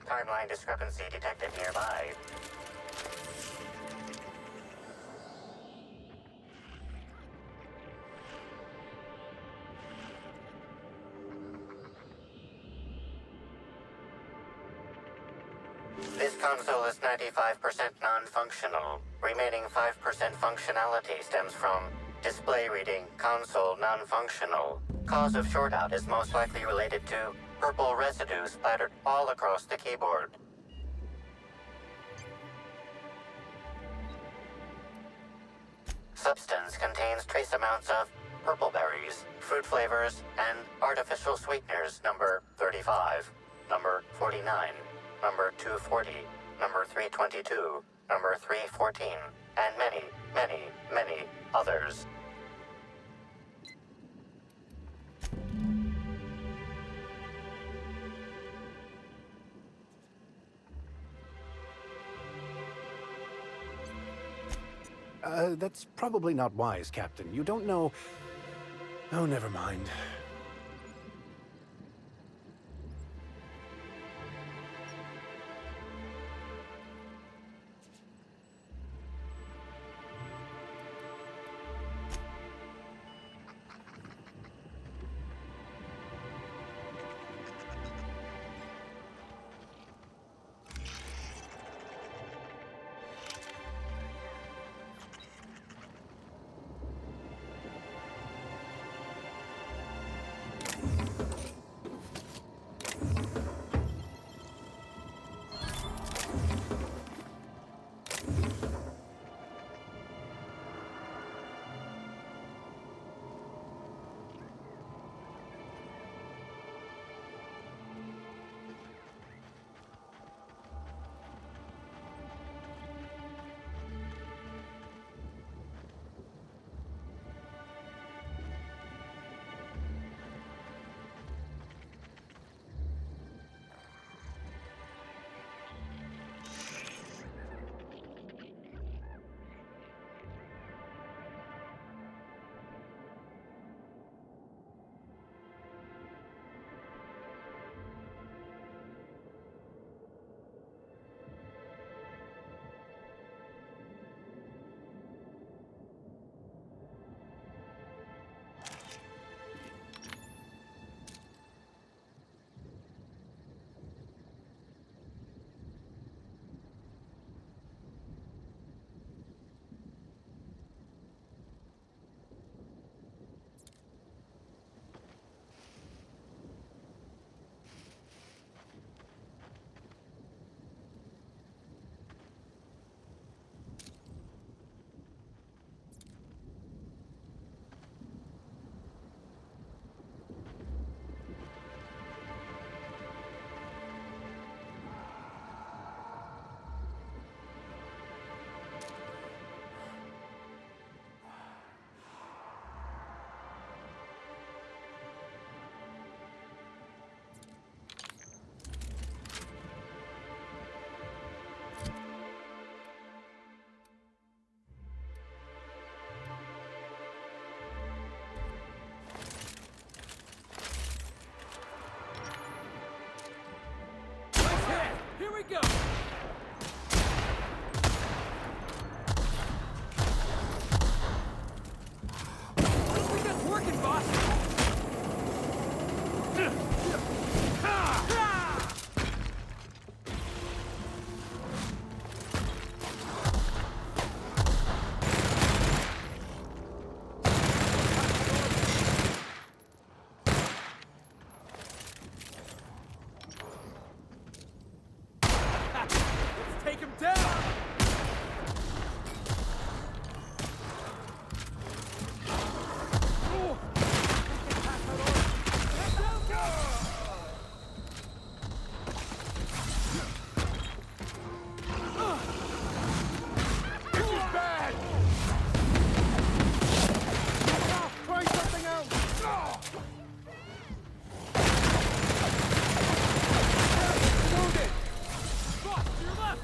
Timeline discrepancy detected nearby. This console is 95% non-functional. Remaining 5% functionality stems from display reading console non-functional. Cause of shortout is most likely related to purple residue splattered all across the keyboard. Substance contains trace amounts of purpleberries, fruit flavors, and artificial sweeteners number 35, number 49, number 240, number 322, number 314, and many, many, many others. That's probably not wise, Captain. You don't know... Oh, never mind. Here we go! I don't think that's working, boss! Take him down! This is bad! Try something else! Wounded! Boss, to your left!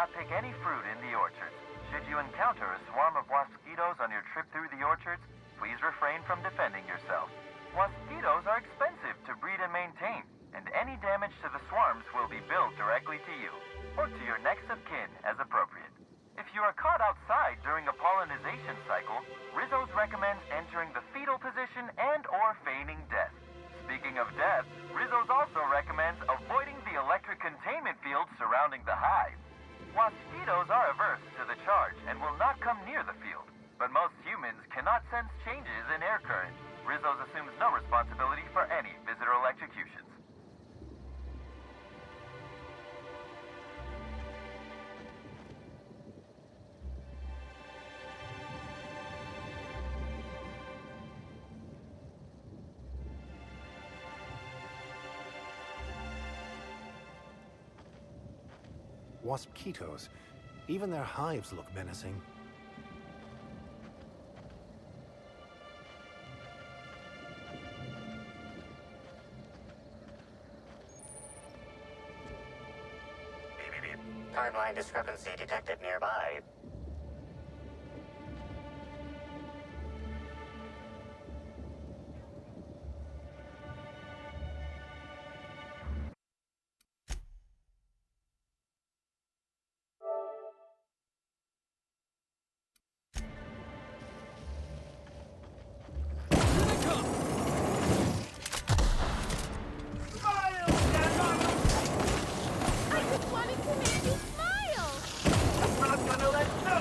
not pick any fruit in the orchards. Should you encounter a swarm of mosquitoes on your trip through the orchards, please refrain from defending yourself. Mosquitoes are expensive to breed and maintain, and any damage to the swarms will be billed directly to you, or to your next of kin as appropriate. If you are caught outside during a pollinization cycle, Rizzo's recommends entering the fetal position and/or feigning death. Speaking of death, Rizzo's also recommends avoiding the electric containment field surrounding the hive. Mosquitoes are averse to the charge and will not come near the field, but most humans cannot sense changes in air current. Rizzo's assumes no responsibility for any visitor electrocutions. Waspitos. Even their hives look menacing. Timeline discrepancy detected nearby. I just wanted to make you smile! I'm not gonna let go!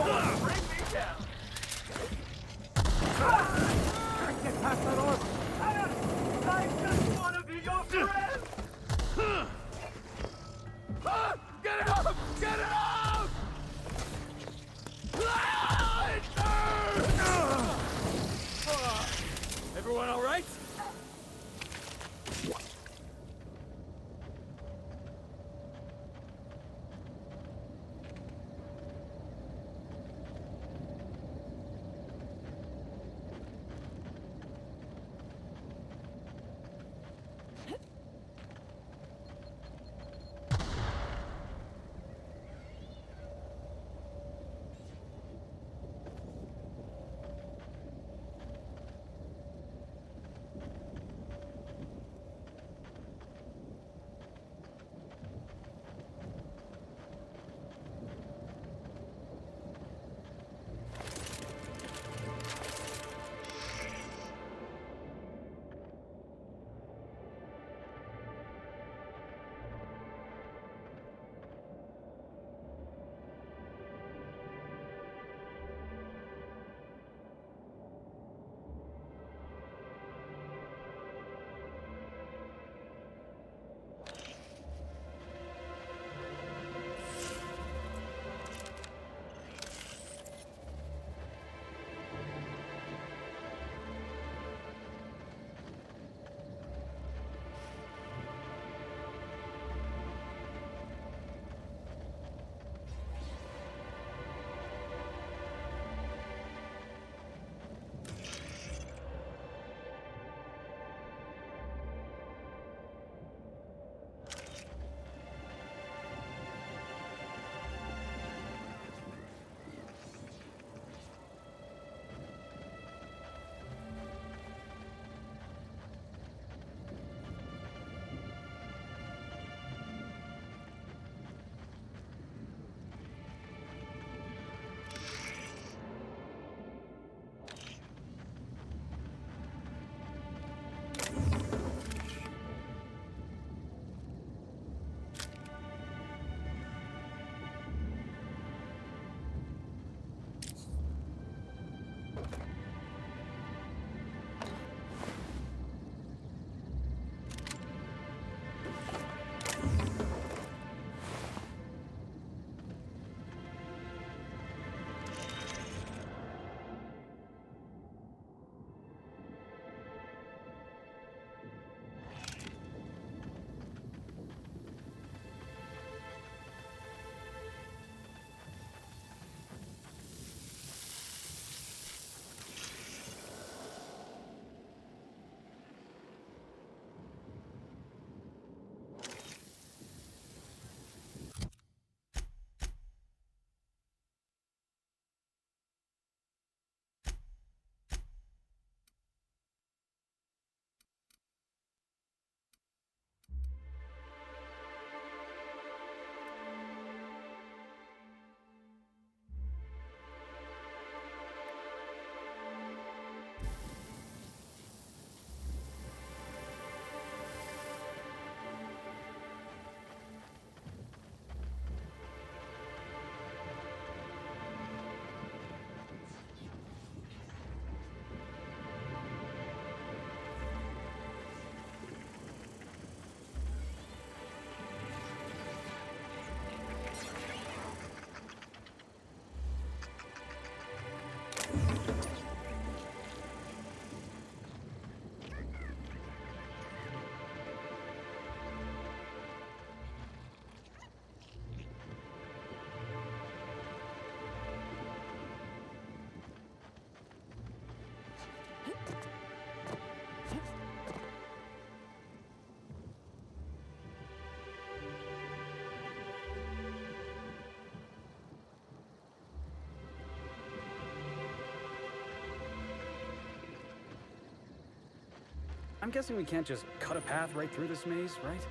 I'm guessing we can't just cut a path right through this maze, right?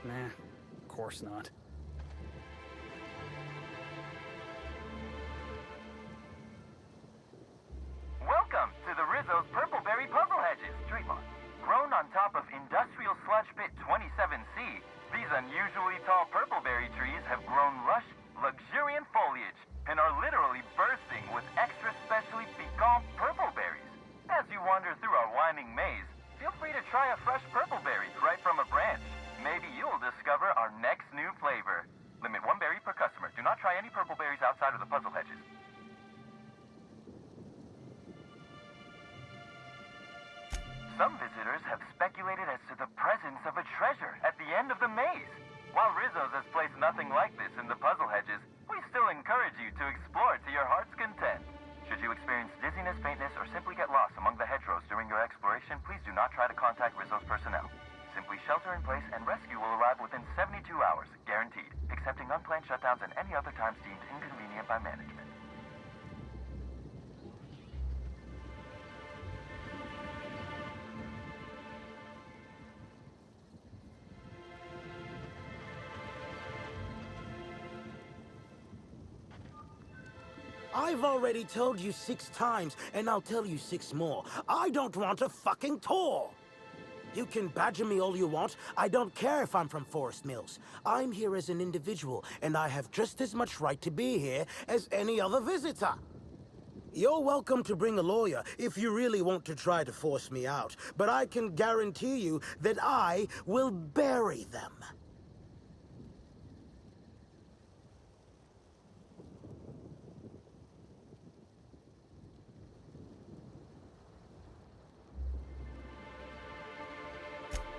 Nah, of course not. Welcome to the Rizzo's Purpleberry Puzzle Hedges, Tremont. Grown on top of industrial sludge pit 27C, these unusually tall purpleberry trees have grown lush, luxuriant foliage and are literally bursting with extra specially piquant purpleberries. As you wander through our winding maze, feel free to try a fresh purpleberry right from a branch. Maybe you'll discover our next new flavor. Limit 1 berry per customer. Do not try any purpleberries outside of the puzzle hedges. Some visitors have speculated as to the presence of a treasure at the end of the maze. While Rizzo's has placed nothing like this in the puzzle hedges, we still encourage you to explore to your heart's content. Should you experience dizziness, faintness, or simply get lost among the hedgerows during your exploration, please do not try to contact Rizzo's personnel. Simply shelter in place and rescue will arrive within 72 hours, guaranteed, excepting unplanned shutdowns and any other times deemed inconvenient by management. I've already told you 6 times, and I'll tell you 6 more. I don't want a fucking tour! You can badger me all you want. I don't care if I'm from Forest Mills. I'm here as an individual, and I have just as much right to be here as any other visitor. You're welcome to bring a lawyer if you really want to try to force me out, but I can guarantee you that I will bury them.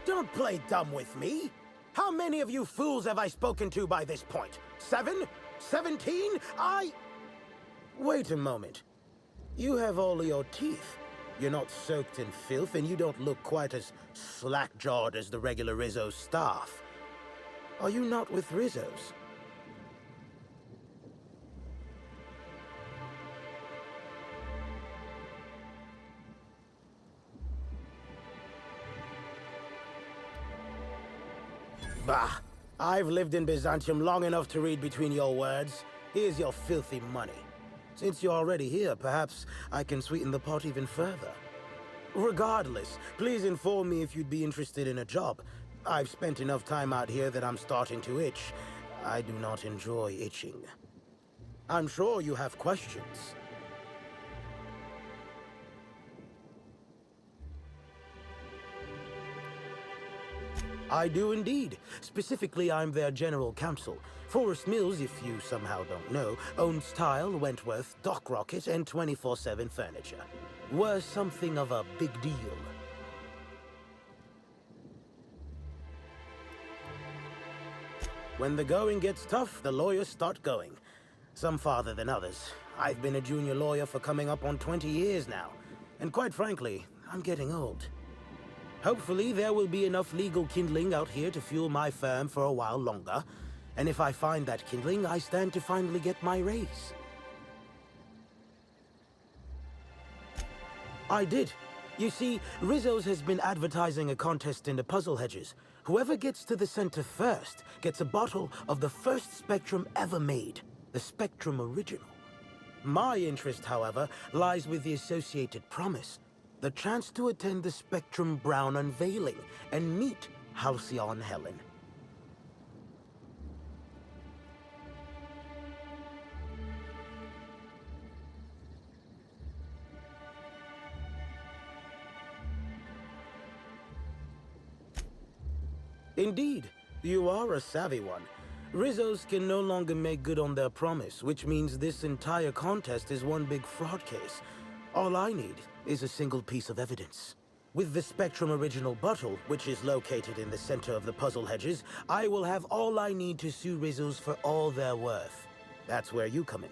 Don't play dumb with me. How many of you fools have I spoken to by this point? 7? 17? Wait a moment. You have all your teeth. You're not soaked in filth, and you don't look quite as slack-jawed as the regular Rizzo staff. Are you not with Rizzo's? Bah! I've lived in Byzantium long enough to read between your words. Here's your filthy money. Since you're already here, perhaps I can sweeten the pot even further. Regardless, please inform me if you'd be interested in a job. I've spent enough time out here that I'm starting to itch. I do not enjoy itching. I'm sure you have questions. I do indeed. Specifically, I'm their general counsel. Forest Mills, if you somehow don't know, owns Tile, Wentworth, Dock Rocket, and 24/7 Furniture. We're something of a big deal. When the going gets tough, the lawyers start going. Some farther than others. I've been a junior lawyer for coming up on 20 years now. And quite frankly, I'm getting old. Hopefully, there will be enough legal kindling out here to fuel my firm for a while longer. And if I find that kindling, I stand to finally get my raise. I did. You see, Rizzo's has been advertising a contest in the puzzle hedges. Whoever gets to the center first gets a bottle of the first Spectrum ever made, the Spectrum Original. My interest, however, lies with the associated promise. The chance to attend the Spectrum Brown unveiling and meet Halcyon Helen. Indeed, you are a savvy one. Rizzo's can no longer make good on their promise, which means this entire contest is one big fraud case. All I need is a single piece of evidence. With the Spectrum Original bottle, which is located in the center of the puzzle hedges, I will have all I need to sue Rizzo's for all they're worth. That's where you come in.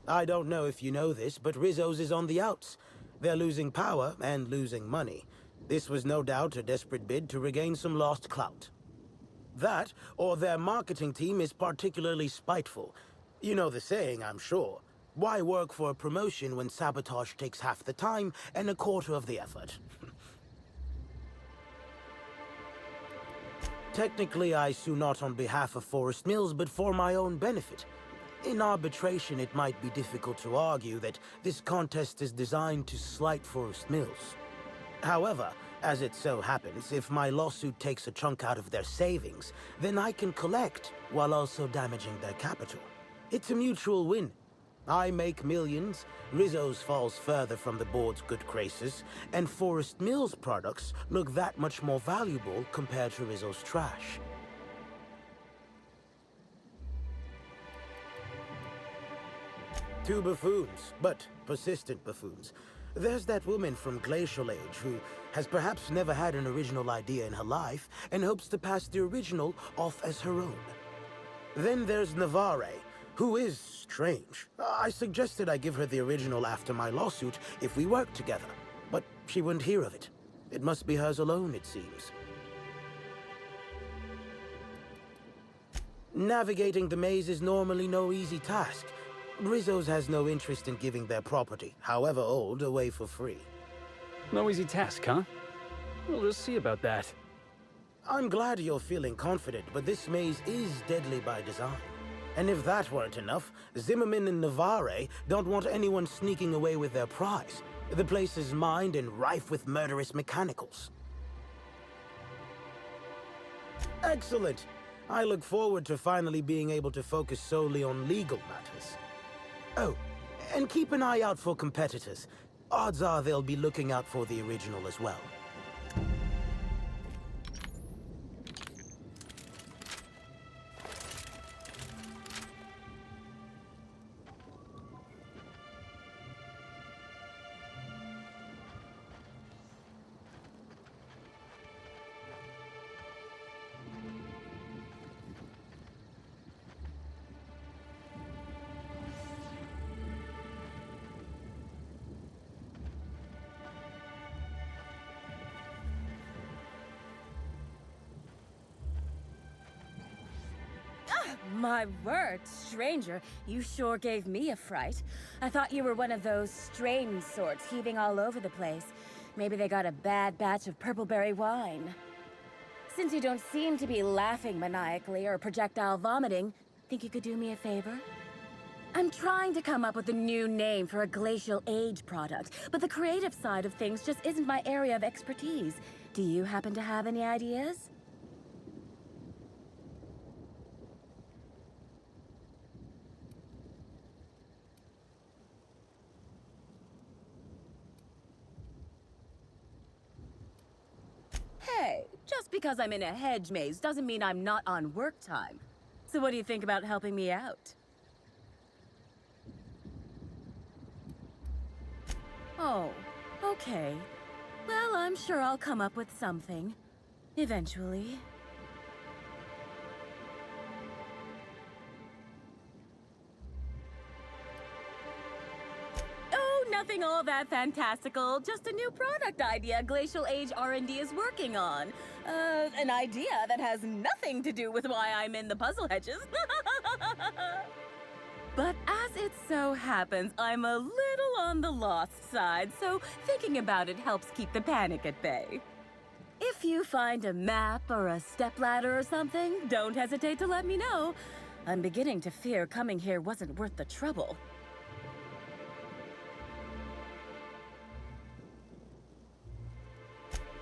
I don't know if you know this, but Rizzo's is on the outs. They're losing power and losing money. This was no doubt a desperate bid to regain some lost clout. That, or their marketing team is particularly spiteful. You know the saying, I'm sure. Why work for a promotion when sabotage takes half the time and a quarter of the effort? Technically, I sue not on behalf of Forest Mills, but for my own benefit. In arbitration, it might be difficult to argue that this contest is designed to slight Forest Mills. However, as it so happens, if my lawsuit takes a chunk out of their savings, then I can collect while also damaging their capital. It's a mutual win. I make millions, Rizzo's falls further from the board's good graces, and Forest Mills products look that much more valuable compared to Rizzo's trash. Two buffoons, but persistent buffoons. There's that woman from Glacial Age who has perhaps never had an original idea in her life and hopes to pass the original off as her own. Then there's Navarre, who is strange. I suggested I give her the original after my lawsuit if we worked together, but she wouldn't hear of it. It must be hers alone, it seems. Navigating the maze is normally no easy task. Rizzo's has no interest in giving their property, however old, away for free. No easy task, huh? We'll just see about that. I'm glad you're feeling confident, but this maze is deadly by design. And if that weren't enough, Zimmerman and Navarre don't want anyone sneaking away with their prize. The place is mined and rife with murderous mechanicals. Excellent! I look forward to finally being able to focus solely on legal matters. Oh, and keep an eye out for competitors. Odds are they'll be looking out for the original as well. My word, stranger, you sure gave me a fright. I thought you were one of those strange sorts heaving all over the place. Maybe they got a bad batch of Purpleberry wine. Since you don't seem to be laughing maniacally or projectile vomiting, think you could do me a favor? I'm trying to come up with a new name for a Glacial Age product, but the creative side of things just isn't my area of expertise. Do you happen to have any ideas? Hey, just because I'm in a hedge maze doesn't mean I'm not on work time. So what do you think about helping me out? Oh, okay. Well, I'm sure I'll come up with something. Eventually. Nothing all that fantastical, just a new product idea Glacial Age R&D is working on. An idea that has nothing to do with why I'm in the puzzle hedges. But as it so happens, I'm a little on the lost side, so thinking about it helps keep the panic at bay. If you find a map or a stepladder or something, don't hesitate to let me know. I'm beginning to fear coming here wasn't worth the trouble.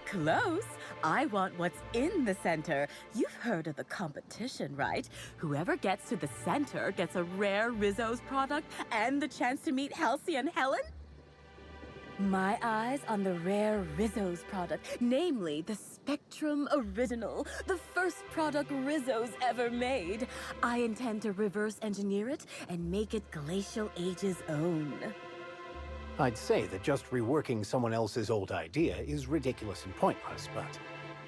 Close. I want what's in the center. You've heard of the competition, right? Whoever gets to the center gets a rare Rizzo's product and the chance to meet Halcyon Helen? My eyes on the rare Rizzo's product, namely the Spectrum Original, the first product Rizzo's ever made. I intend to reverse engineer it and make it Glacial Age's own. I'd say that just reworking someone else's old idea is ridiculous and pointless, but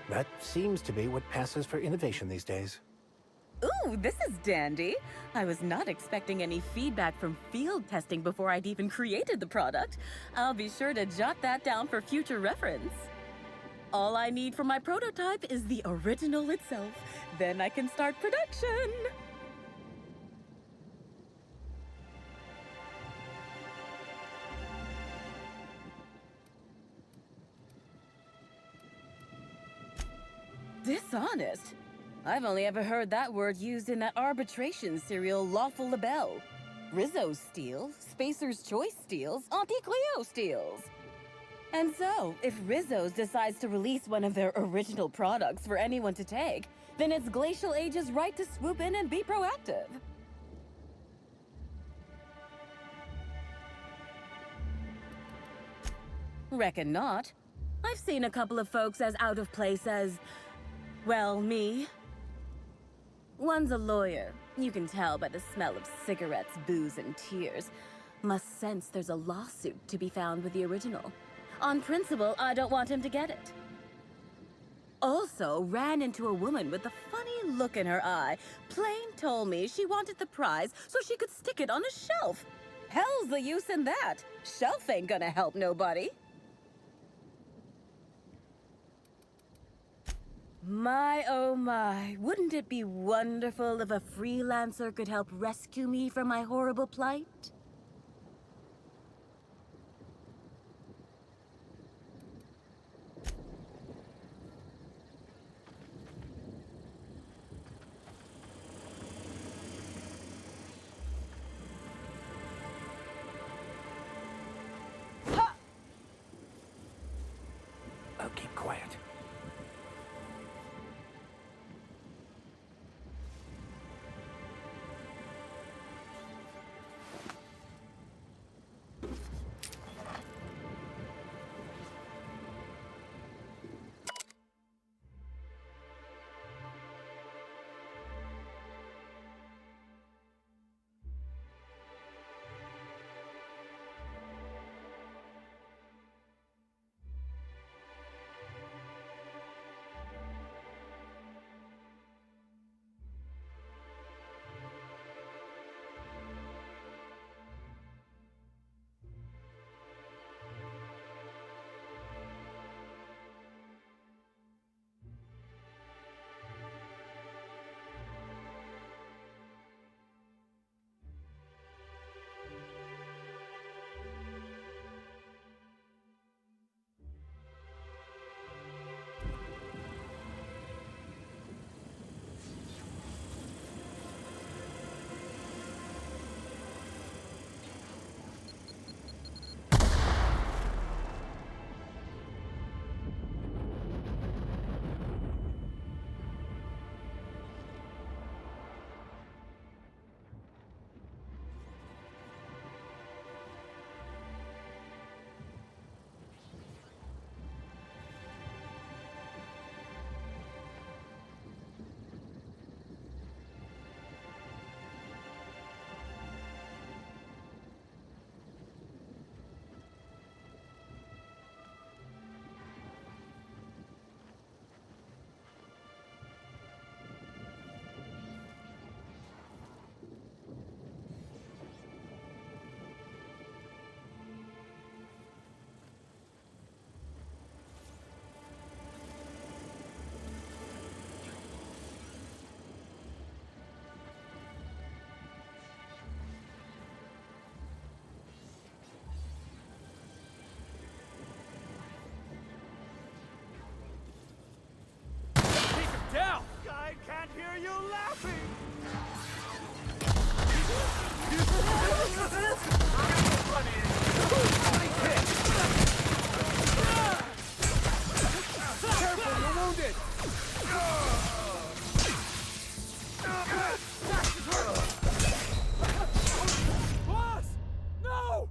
that seems to be what passes for innovation these days. Ooh, this is dandy. I was not expecting any feedback from field testing before I'd even created the product. I'll be sure to jot that down for future reference. All I need for my prototype is the original itself. Then I can start production. Dishonest? I've only ever heard that word used in that arbitration serial Lawful Labelle. Rizzo steals, Spacer's Choice steals, Auntie Cleo steals. And so, if Rizzo's decides to release one of their original products for anyone to take, then it's Glacial Age's right to swoop in and be proactive. Reckon not. I've seen a couple of folks as out of place as, well, me. One's a lawyer. You can tell by the smell of cigarettes, booze, and tears. Must sense there's a lawsuit to be found with the original. On principle, I don't want him to get it. Also, ran into a woman with a funny look in her eye. Plain told me she wanted the prize so she could stick it on a shelf. Hell's the use in that. Shelf ain't gonna help nobody. My, oh my, wouldn't it be wonderful if a freelancer could help rescue me from my horrible plight? I'll keep quiet. Down! I can't hear you laughing! Careful, you're wounded! Boss! No!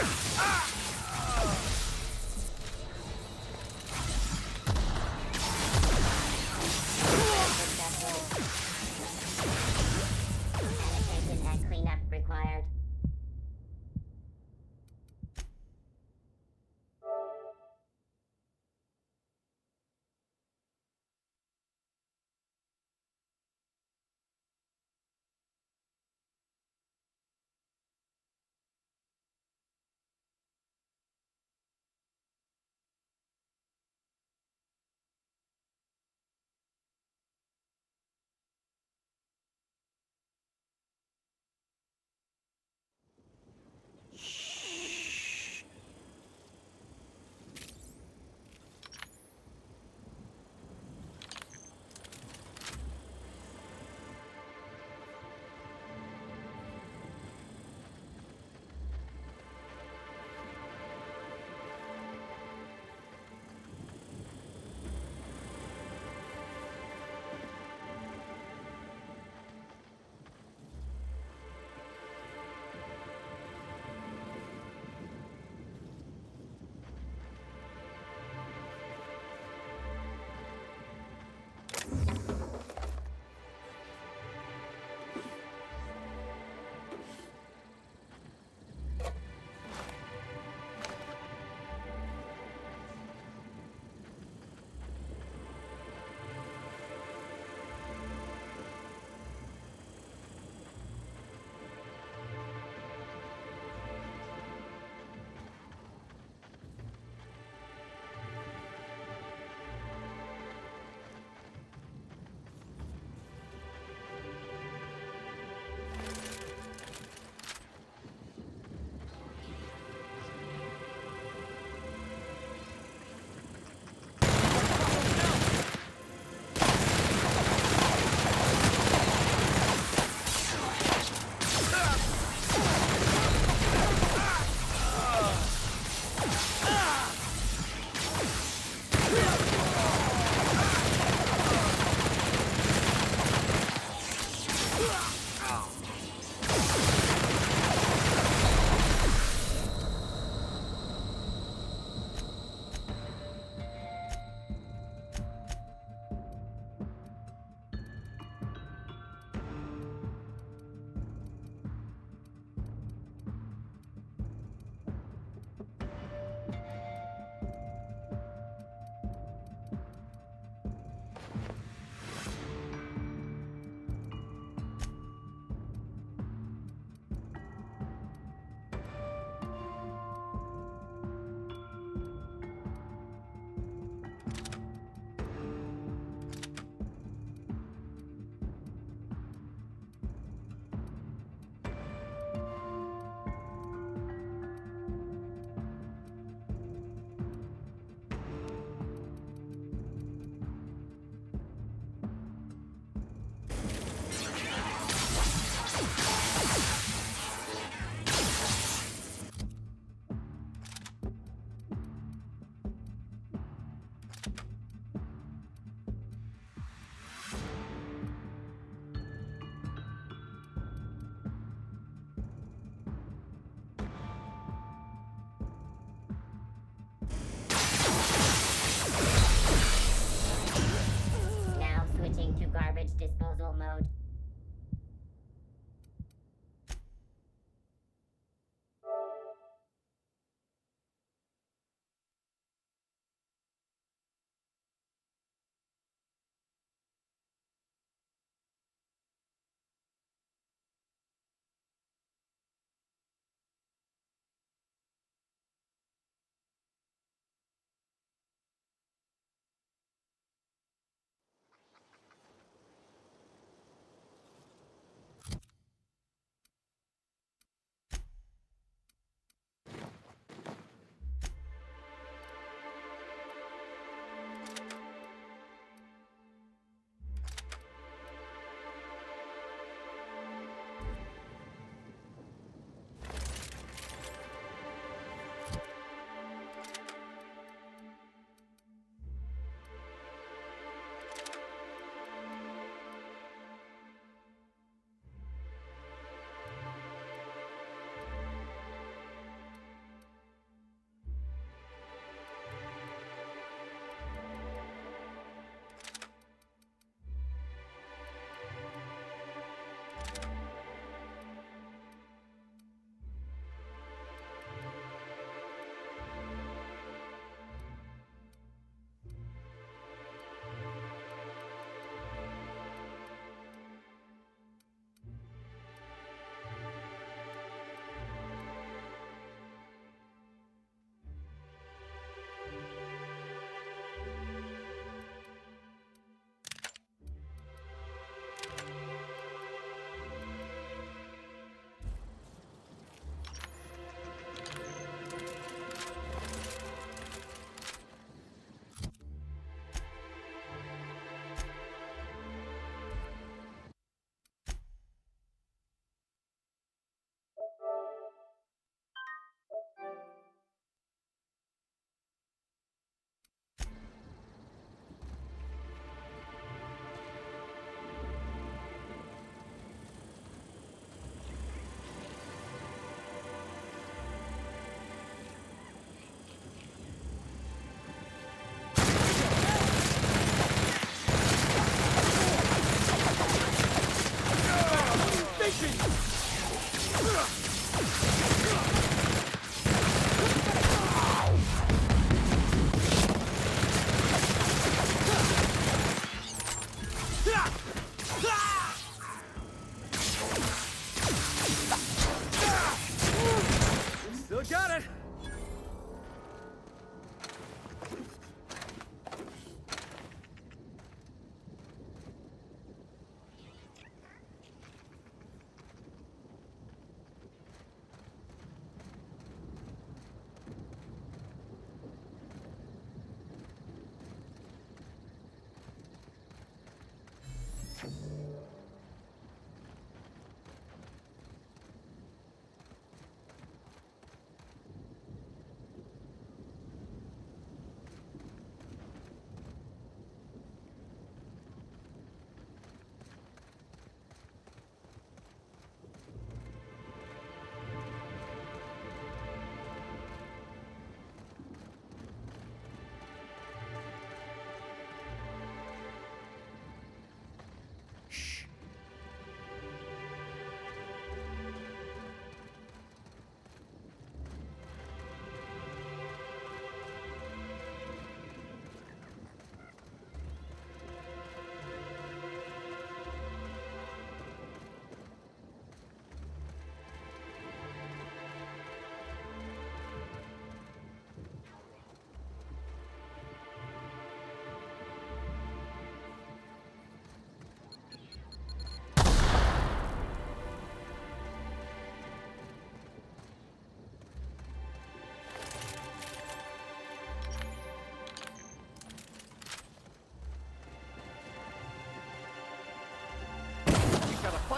Sanitation and cleanup required.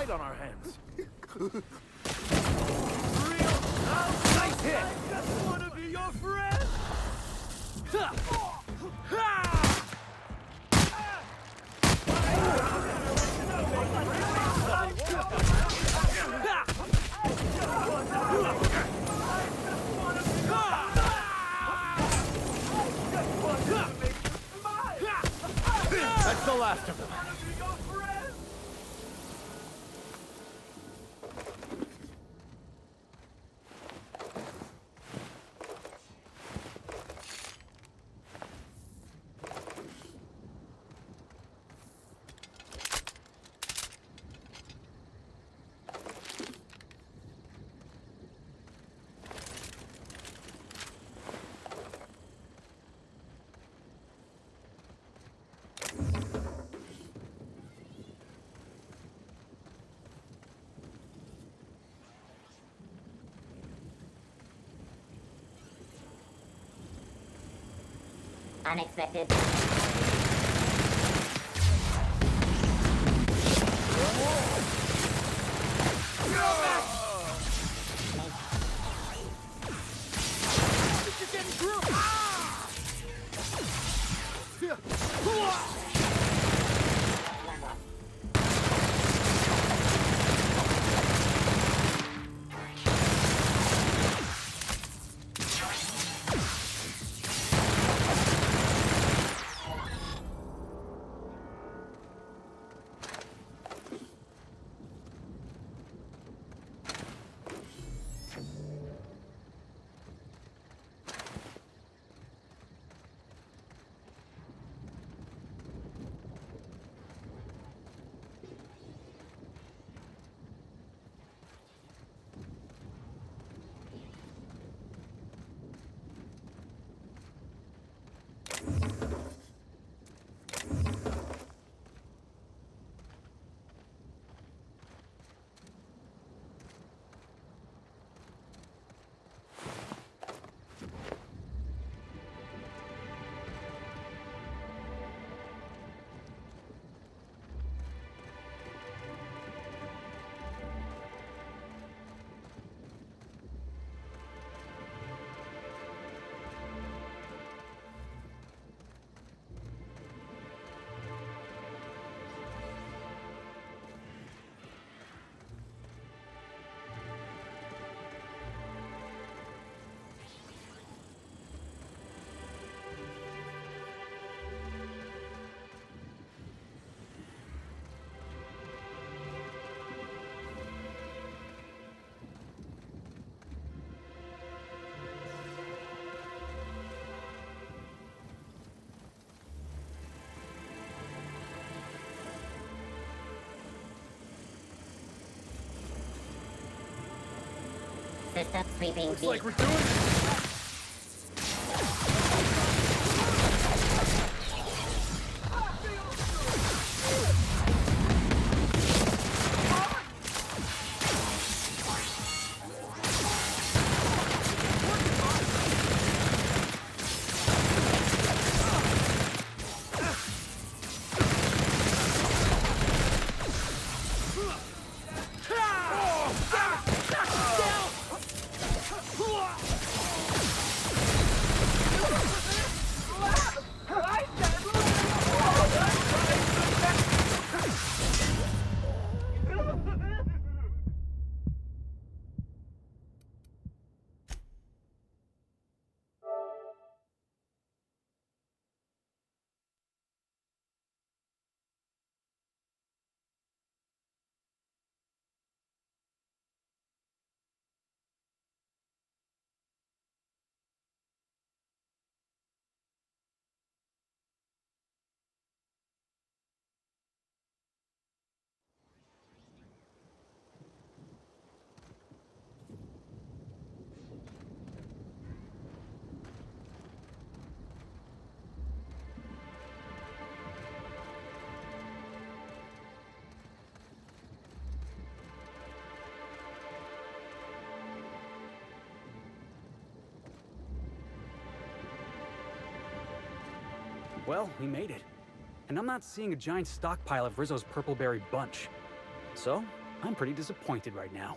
fight on our hands. Nice hit! I just want to be your friend! That's the last of them. Unexpected. System sweeping Looks beat. like we're doing it. Well, we made it. And I'm not seeing a giant stockpile of Rizzo's Purpleberry bunch. So, I'm pretty disappointed right now.